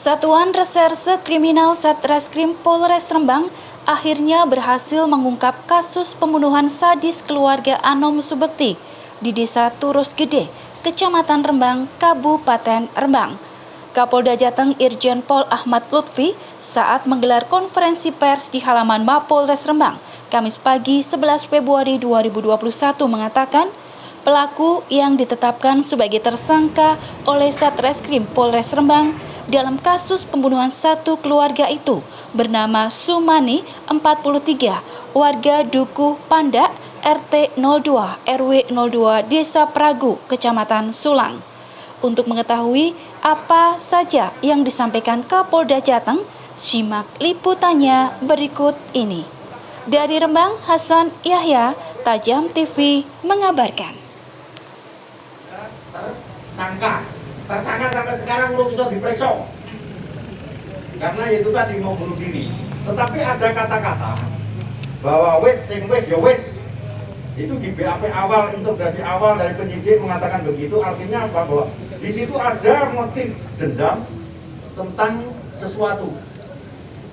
Satuan Reserse Kriminal Satreskrim Polres Rembang akhirnya berhasil mengungkap kasus pembunuhan sadis keluarga Anom Subekti di Desa Turus Gede, Kecamatan Rembang, Kabupaten Rembang. Kapolda Jateng Irjen Pol Ahmad Lutfi saat menggelar konferensi pers di halaman Mapolres Rembang, Kamis pagi 11 Februari 2021 mengatakan, pelaku yang ditetapkan sebagai tersangka oleh Satreskrim Polres Rembang dalam kasus pembunuhan satu keluarga itu bernama Sumani 43, warga Duku Pandak, RT 02, RW 02, Desa Pragu, Kecamatan Sulang. Untuk mengetahui apa saja yang disampaikan Kapolda Jateng, simak liputannya berikut ini. Dari Rembang, Hasan Yahya, Tajam TV mengabarkan. Tersangka sampai sekarang belum bisa diperiksa karena itu tadi mau bunuh diri. Tetapi ada kata-kata bahwa wes itu di BAP awal, integrasi awal dari penyidik mengatakan begitu. Artinya apa? Bahwa di situ ada motif dendam tentang sesuatu.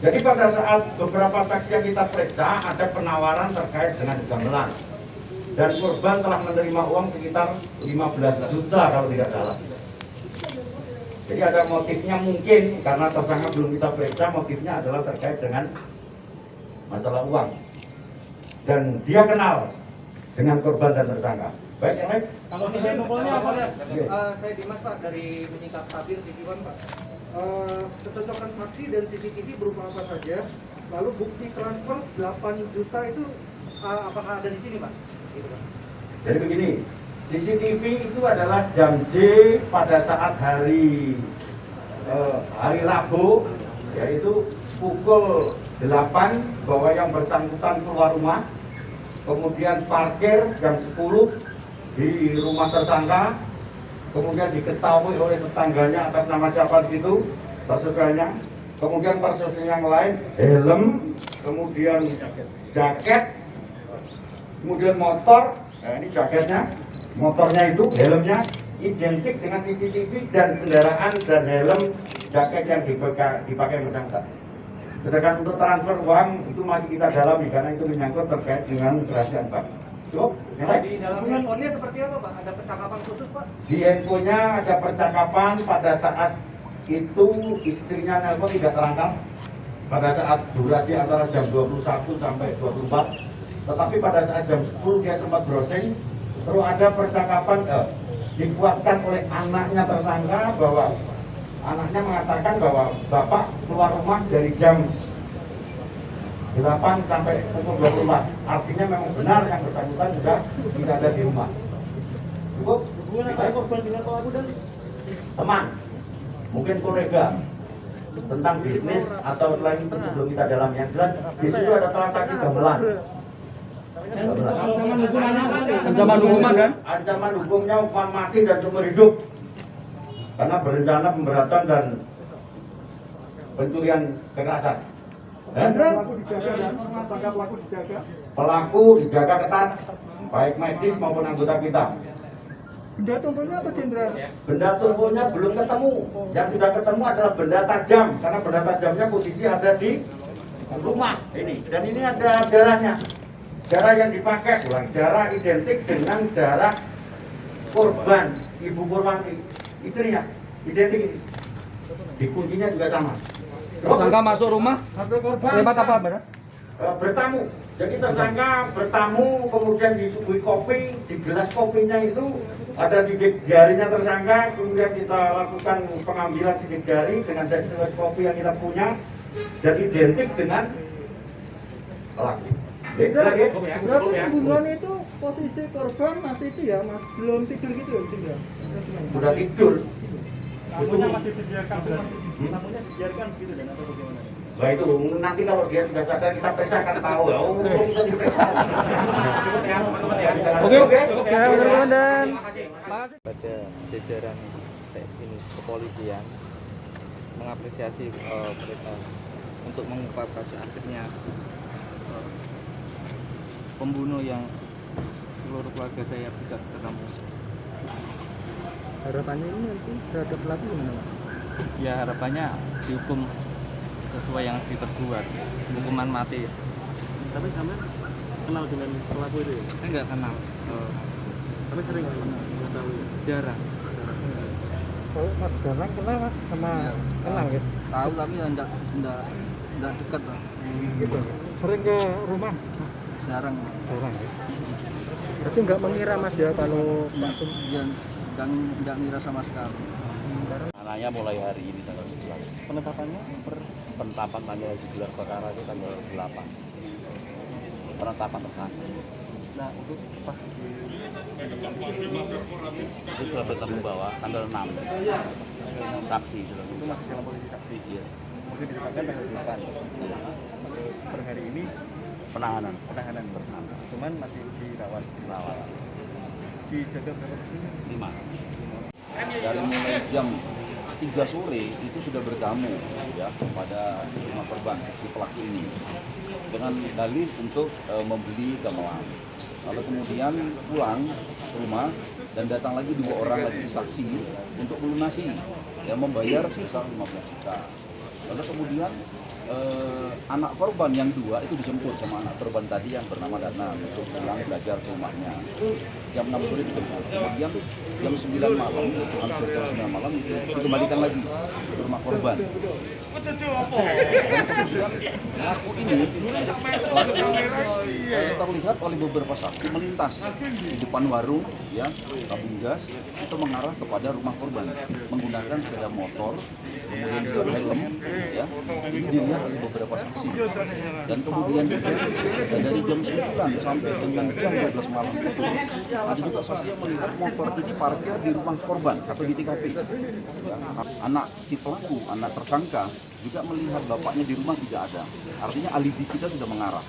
Jadi pada saat beberapa saksi yang kita periksa ada penawaran terkait dengan gamelan dan korban telah menerima uang sekitar 15 juta kalau tidak salah. Jadi ada motifnya mungkin karena tersangka belum kita periksa, motifnya adalah terkait dengan masalah uang. Dan dia kenal dengan korban dan tersangka. Baik, yang lain? Kalau tidak numpulnya apa ya? Saya Dimas Pak dari Menyingkap Tabir Titiwan Pak. Kecocokan saksi dan CCTV berupa apa saja? Lalu bukti transfer 8 juta itu apakah ada di sini Pak? Gitu, Pak. Jadi begini, CCTV itu adalah jam J pada saat hari Rabu, yaitu pukul 8 bahwa yang bersangkutan keluar rumah, kemudian parkir jam 10 di rumah tersangka, kemudian diketahui oleh tetangganya atas nama siapa di situ, tersangkanya, kemudian personil yang lain, helm, kemudian jaket, kemudian motor, nah ini jaketnya, motornya itu, helmnya identik dengan CCTV dan kendaraan dan helm jaket yang dipakai bersangkutan. Sedangkan untuk transfer uang itu masih kita dalami karena itu menyangkut terkait dengan kerahasiaan bank. Cukup? Yang lain? Di dalam handphonenya seperti apa Pak? Ada percakapan khusus Pak? Di handphonenya ada percakapan pada saat itu istrinya nelpon tidak terangkat pada saat durasi antara jam 21 sampai 24. Tetapi pada saat jam 10 dia sempat browsing. Terus ada percakapan dikuatkan oleh anaknya tersangka bahwa anaknya mengatakan bahwa bapak keluar rumah dari jam 8 sampai pukul 24. Artinya memang benar yang bersangkutan sudah tidak ada di rumah. Cukup? Teman, mungkin kolega tentang bisnis atau lagi belum kita dalam yang jelas. Di situ ada transaksi gamelan. Ancaman hukuman kan? Ancaman hukumnya hukuman mati dan seumur hidup karena berencana pemberatan dan pencurian kekerasan. Pelaku dijaga ketat, baik medis maupun anggota kita. Benda tumpulnya apa Jenderal? Benda tumpulnya belum ketemu. Yang sudah ketemu adalah benda tajam karena benda tajamnya posisi ada di rumah ini. Dan ini ada darahnya. Darah yang dipakai, darah identik dengan darah korban, ibu korban istrinya, identik ini. Di kuncinya juga sama. Tersangka masuk rumah, lewat apa benar? Bertamu. Jadi tersangka bertamu, kemudian disuguhi kopi, di gelas kopinya itu ada sidik jarinya tersangka, kemudian kita lakukan pengambilan sidik jari dengan gelas kopi yang kita punya, dan identik dengan pelaku. Berarti pembunuhan itu posisi korban masih itu ya, belum tidur gitu ya, Jenderal? Sudah tidur. Tamunya masih dibiarkan, tamunya dibiarkan begitu dan atau bagaimana? Nah itu nanti kalau dia sudah sadar kita periksa akan tahu. Bisa diperiksa. Oke. Dan pada jajaran ini kepolisian mengapresiasi mereka untuk mengungkap kasus akhirnya pembunuh yang seluruh keluarga saya bisa ketemu. Harapannya ini nanti terhadap pelaku gimana Pak? Ya harapannya dihukum sesuai yang diperbuat, hukuman mati. Tapi sampai kenal dengan pelaku itu ya? Saya nggak kenal, Tapi sering mengetahui. jarang. Kalau Mas Danang kenal Mas sama kenal gitu? Tahu tapi ya nggak dekat lah. Gitu. Sering ke rumah? Jarang. Jarang ya. Berarti nggak mengira Mas ya kalau Pak Sum Dia nggak ngira sama sekali. Anaknya mulai hari ini tanggal 11. Penetapannya Penetapan tanggal gelar perkara itu tanggal 8. Penetapan tersangka. nah untuk pas di Itu sudah bertemu bahwa tanggal 6. Saksi sudah. itu masih dalam posisi saksi. Iya. Mungkin ditetapkan tanggal 8. Terus per hari ini Penahanan. penahanan bersama. Cuman masih dirawat. Rawat. Dijaga berapa persisnya? 5. Dari mulai jam 3 sore itu sudah bertamu ya pada rumah korban si pelaku ini dengan dalih untuk membeli gamelan. Lalu kemudian pulang ke rumah dan datang lagi 2 orang lagi saksi untuk melunasi ya membayar sebesar 15 juta. Lalu kemudian anak korban yang 2 itu dijemput sama anak korban tadi yang bernama Dana untuk pulang belajar ke rumahnya. Jam 6 sore dijemput. Kemudian jam 9 malam, itu hampir jam 9 malam itu dikembalikan lagi ke rumah korban. Dan kemudian pelaku ini terlihat oleh beberapa saksi melintas di depan warung ya tabung gas itu mengarah kepada rumah korban menggunakan sepeda motor kemudian juga helm ya ini dilihat oleh beberapa saksi dan kemudian juga dari jam 9 sampai dengan jam 12 malam itu ada juga saksi yang melihat motor ini parkir di rumah korban atau di TKP ya, anak si pelaku anak tersangka juga melihat bapaknya di rumah tidak ada artinya alibi kita sudah mengarah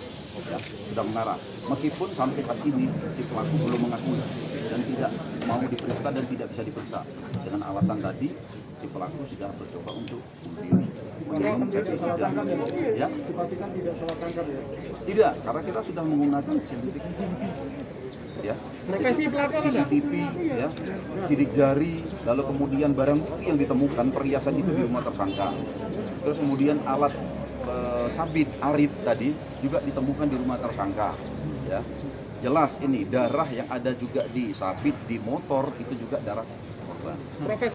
ya, sudah mengarah meskipun sampai saat ini si pelaku belum mengakui dan tidak mau diperiksa dan tidak bisa diperiksa dengan alasan tadi si pelaku sudah bercoba untuk bunuh diri ya dipastikan tidak salah tangkap ya? tidak karena kita sudah menggunakan CCTV ya Profesi pelaku apa? CCTV ya sidik jari lalu kemudian barang bukti yang ditemukan perhiasan itu di rumah tersangka terus kemudian alat sabit arit tadi juga ditemukan di rumah tersangka ya jelas ini darah yang ada juga di sabit di motor itu juga darah korban. Profesi